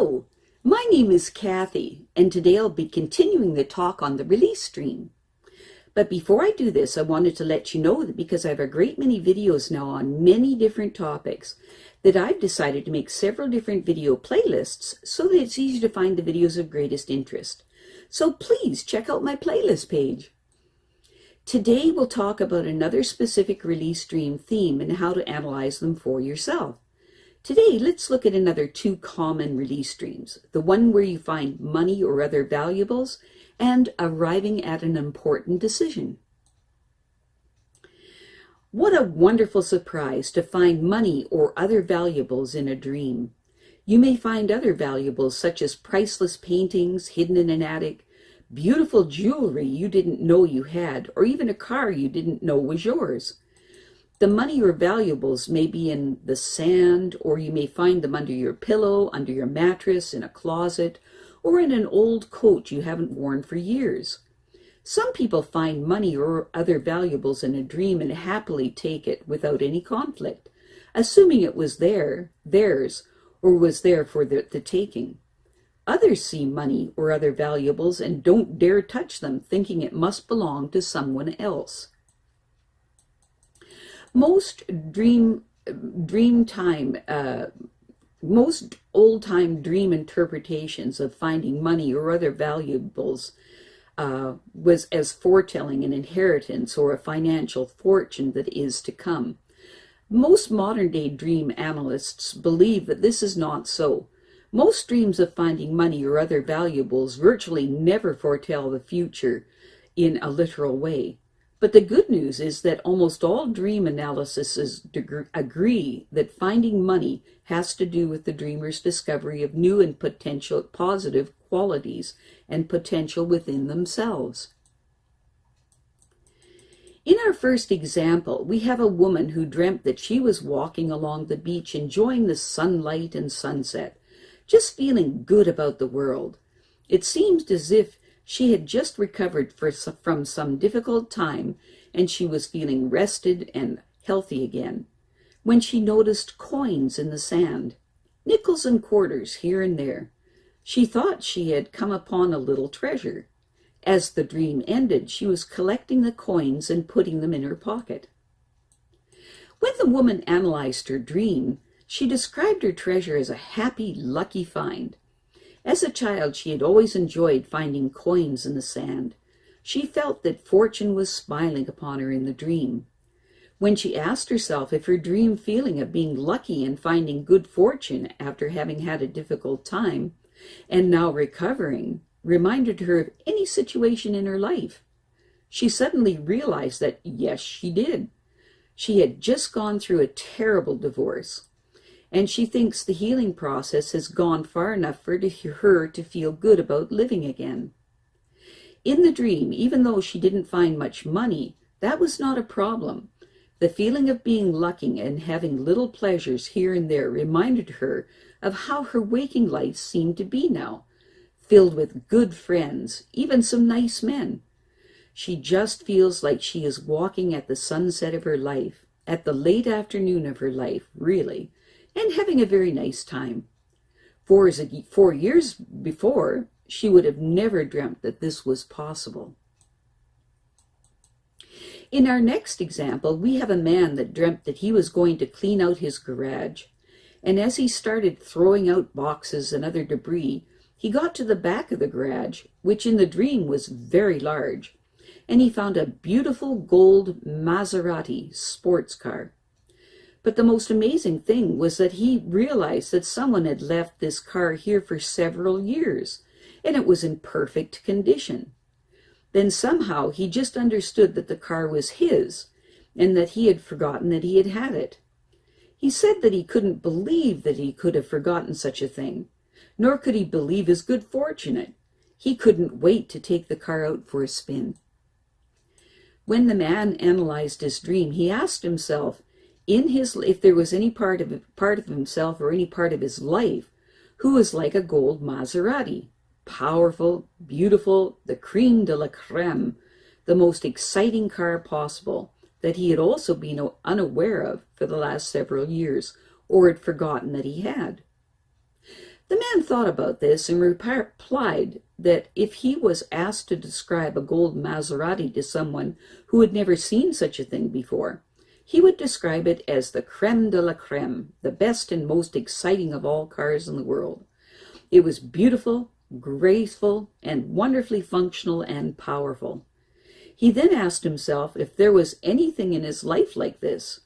Hello, my name is Kathy, and today I'll be continuing the talk on the release stream. But before I do this, I wanted to let you know that because I have a great many videos now on many different topics, that I've decided to make several different video playlists so that it's easy to find the videos of greatest interest. So please check out my playlist page. Today we'll talk about another specific release stream theme and how to analyze them for yourself. Today, let's look at another two common release streams, the one where you find money or other valuables, and arriving at an important decision. What a wonderful surprise to find money or other valuables in a dream. You may find other valuables such as priceless paintings hidden in an attic, beautiful jewelry you didn't know you had, or even a car you didn't know was yours. The money or valuables may be in the sand, or you may find them under your pillow, under your mattress, in a closet, or in an old coat you haven't worn for years. Some people find money or other valuables in a dream and happily take it without any conflict, assuming it was theirs, or was there for the taking. Others see money or other valuables and don't dare touch them, thinking it must belong to someone else. Most old-time dream interpretations of finding money or other valuables was as foretelling an inheritance or a financial fortune that is to come. Most modern-day dream analysts believe that this is not so. Most dreams of finding money or other valuables virtually never foretell the future in a literal way. But the good news is that almost all dream analyses agree that finding money has to do with the dreamer's discovery of new and potential positive qualities and potential within themselves. In our first example, we have a woman who dreamt that she was walking along the beach enjoying the sunlight and sunset, just feeling good about the world. It seemed as if she had just recovered from some difficult time, and she was feeling rested and healthy again, when she noticed coins in the sand, nickels and quarters here and there. She thought she had come upon a little treasure. As the dream ended, she was collecting the coins and putting them in her pocket. When the woman analyzed her dream, she described her treasure as a happy, lucky find. As a child, she had always enjoyed finding coins in the sand. She felt that fortune was smiling upon her in the dream. When she asked herself if her dream feeling of being lucky and finding good fortune after having had a difficult time, and now recovering, reminded her of any situation in her life, she suddenly realized that, yes, she did. She had just gone through a terrible divorce, and she thinks the healing process has gone far enough for her to feel good about living again. In the dream, even though she didn't find much money, that was not a problem. The feeling of being lucky and having little pleasures here and there reminded her of how her waking life seemed to be now, filled with good friends, even some nice men. She just feels like she is walking at the sunset of her life, at the late afternoon of her life, really, and having a very nice time. 4 years before, she would have never dreamt that this was possible. In our next example, we have a man that dreamt that he was going to clean out his garage, and as he started throwing out boxes and other debris, he got to the back of the garage, which in the dream was very large, and he found a beautiful gold Maserati sports car. But the most amazing thing was that he realized that someone had left this car here for several years, and it was in perfect condition. Then somehow he just understood that the car was his, and that he had forgotten that he had had it. He said that he couldn't believe that he could have forgotten such a thing, nor could he believe his good fortune. He couldn't wait to take the car out for a spin. When the man analyzed his dream, he asked himself, if there was any part of himself or any part of his life who was like a gold Maserati, powerful, beautiful, the creme de la creme, the most exciting car possible, that he had also been unaware of for the last several years, or had forgotten that he had. The man thought about this and replied that if he was asked to describe a gold Maserati to someone who had never seen such a thing before, he would describe it as the creme de la creme, the best and most exciting of all cars in the world. It was beautiful, graceful, and wonderfully functional and powerful. He then asked himself if there was anything in his life like this.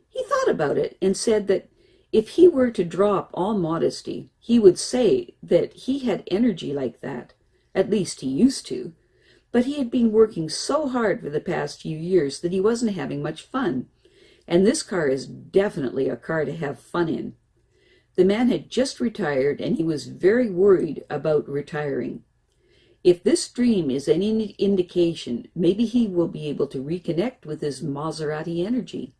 He thought about it and said that if he were to drop all modesty, he would say that he had energy like that. At least he used to. But he had been working so hard for the past few years that he wasn't having much fun. And this car is definitely a car to have fun in. The man had just retired and he was very worried about retiring. If this dream is any indication, maybe he will be able to reconnect with his Maserati energy,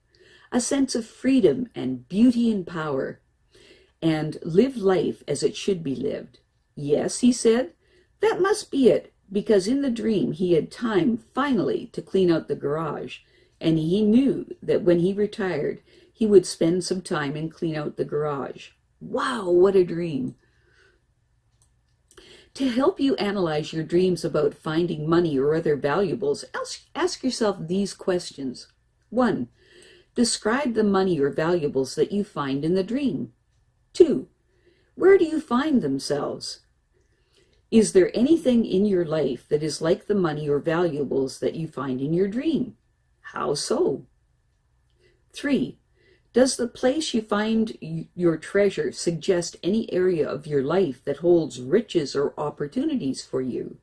a sense of freedom and beauty and power, and live life as it should be lived. Yes, he said, that must be it, because in the dream he had time finally to clean out the garage, and he knew that when he retired, he would spend some time and clean out the garage. Wow, what a dream! To help you analyze your dreams about finding money or other valuables, ask yourself these questions. 1. Describe the money or valuables that you find in the dream. 2. Where do you find themselves? Is there anything in your life that is like the money or valuables that you find in your dream? How so? 3. Does the place you find your treasure suggest any area of your life that holds riches or opportunities for you?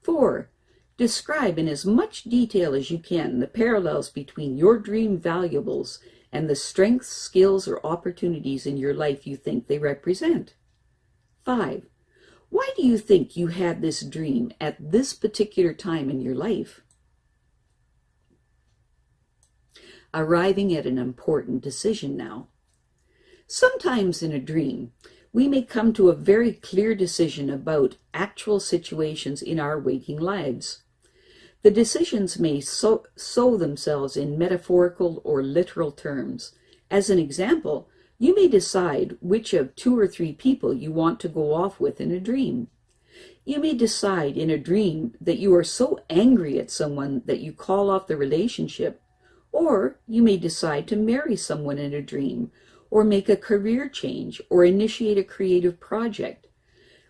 4. Describe in as much detail as you can the parallels between your dream valuables and the strengths, skills, or opportunities in your life you think they represent. 5. Why do you think you had this dream at this particular time in your life? Arriving at an important decision now. Sometimes in a dream, we may come to a very clear decision about actual situations in our waking lives. The decisions may sow themselves in metaphorical or literal terms. As an example, you may decide which of 2 or 3 people you want to go off with in a dream. You may decide in a dream that you are so angry at someone that you call off the relationship, or you may decide to marry someone in a dream, or make a career change, or initiate a creative project.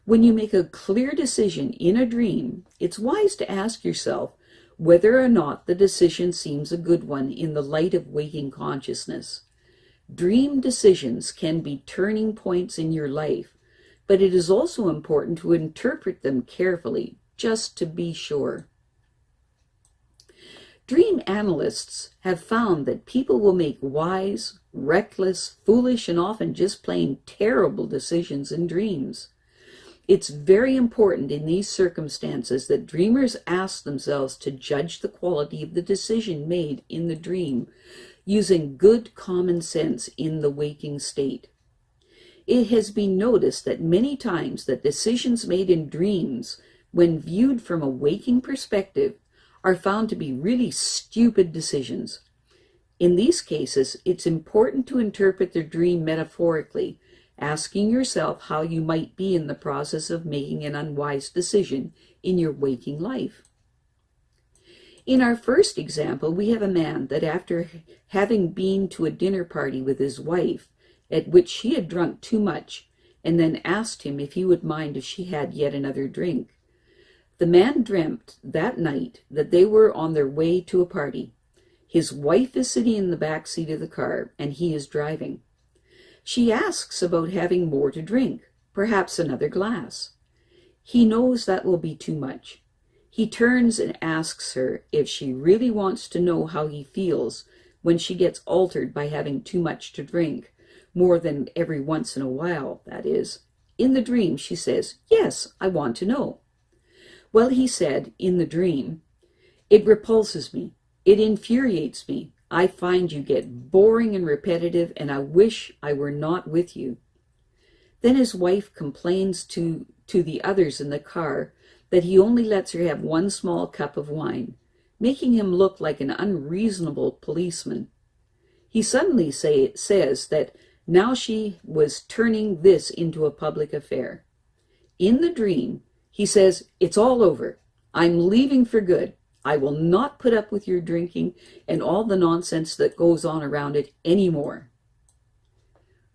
When you make a clear decision in a dream, it's wise to ask yourself whether or not the decision seems a good one in the light of waking consciousness. Dream decisions can be turning points in your life, but it is also important to interpret them carefully, just to be sure. Dream analysts have found that people will make wise, reckless, foolish, and often just plain terrible decisions in dreams. It's very important in these circumstances that dreamers ask themselves to judge the quality of the decision made in the dream, using good common sense in the waking state. It has been noticed that many times that decisions made in dreams, when viewed from a waking perspective, are found to be really stupid decisions. In these cases, it's important to interpret the dream metaphorically, asking yourself how you might be in the process of making an unwise decision in your waking life. In our first example, we have a man that after having been to a dinner party with his wife, at which she had drunk too much, and then asked him if he would mind if she had yet another drink. The man dreamt that night that they were on their way to a party. His wife is sitting in the back seat of the car, and he is driving. She asks about having more to drink, perhaps another glass. He knows that will be too much. He turns and asks her if she really wants to know how he feels when she gets altered by having too much to drink, more than every once in a while, that is. In the dream, she says, "Yes, I want to know." Well, he said, in the dream, "It repulses me. It infuriates me. I find you get boring and repetitive, and I wish I were not with you." Then his wife complains to the others in the car that he only lets her have 1 small cup of wine, making him look like an unreasonable policeman. He suddenly says that Now she was turning this into a public affair. In the dream, he says, "It's all over. I'm leaving for good. I will not put up with your drinking and all the nonsense that goes on around it anymore."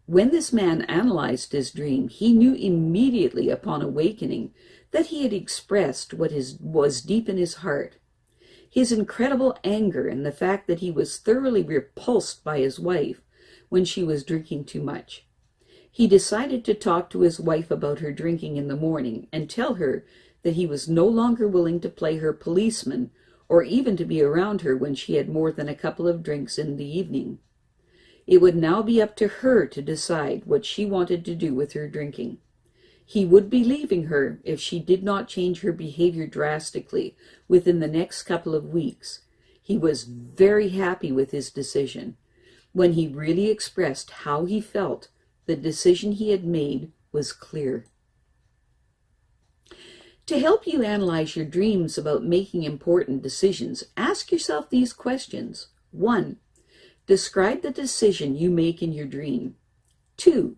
When this man analyzed his dream, he knew immediately upon awakening that he had expressed what was deep in his heart. His incredible anger and the fact that he was thoroughly repulsed by his wife when she was drinking too much. He decided to talk to his wife about her drinking in the morning and tell her that he was no longer willing to play her policeman or even to be around her when she had more than a couple of drinks in the evening. It would now be up to her to decide what she wanted to do with her drinking. He would be leaving her if she did not change her behavior drastically within the next couple of weeks. He was very happy with his decision. When he really expressed how he felt, the decision he had made was clear. To help you analyze your dreams about making important decisions, ask yourself these questions. 1. Describe the decision you make in your dream. 2.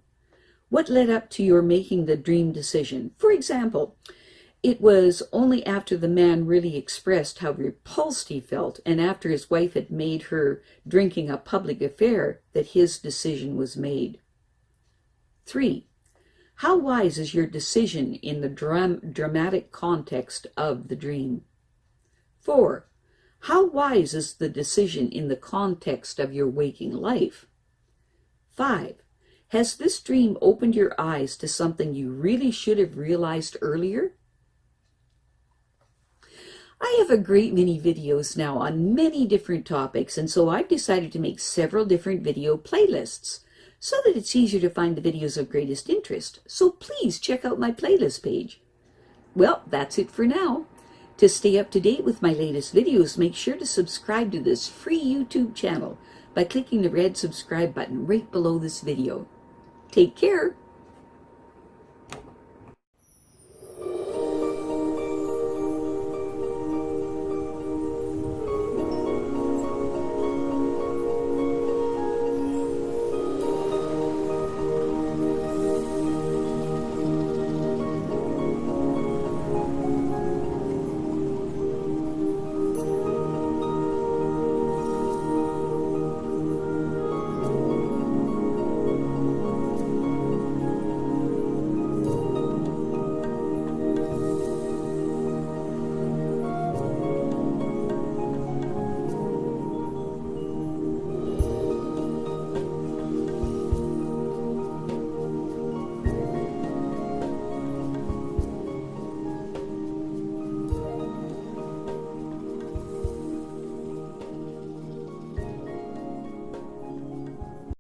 What led up to your making the dream decision? For example, it was only after the man really expressed how repulsed he felt and after his wife had made her drinking a public affair that his decision was made. 3. How wise is your decision in the dramatic context of the dream? 4. How wise is the decision in the context of your waking life? 5. Has this dream opened your eyes to something you really should have realized earlier? I have a great many videos now on many different topics, and so I've decided to make several different video playlists so that it's easier to find the videos of greatest interest. So please check out my playlist page. Well, that's it for now. To stay up to date with my latest videos, make sure to subscribe to this free YouTube channel by clicking the red subscribe button right below this video. Take care.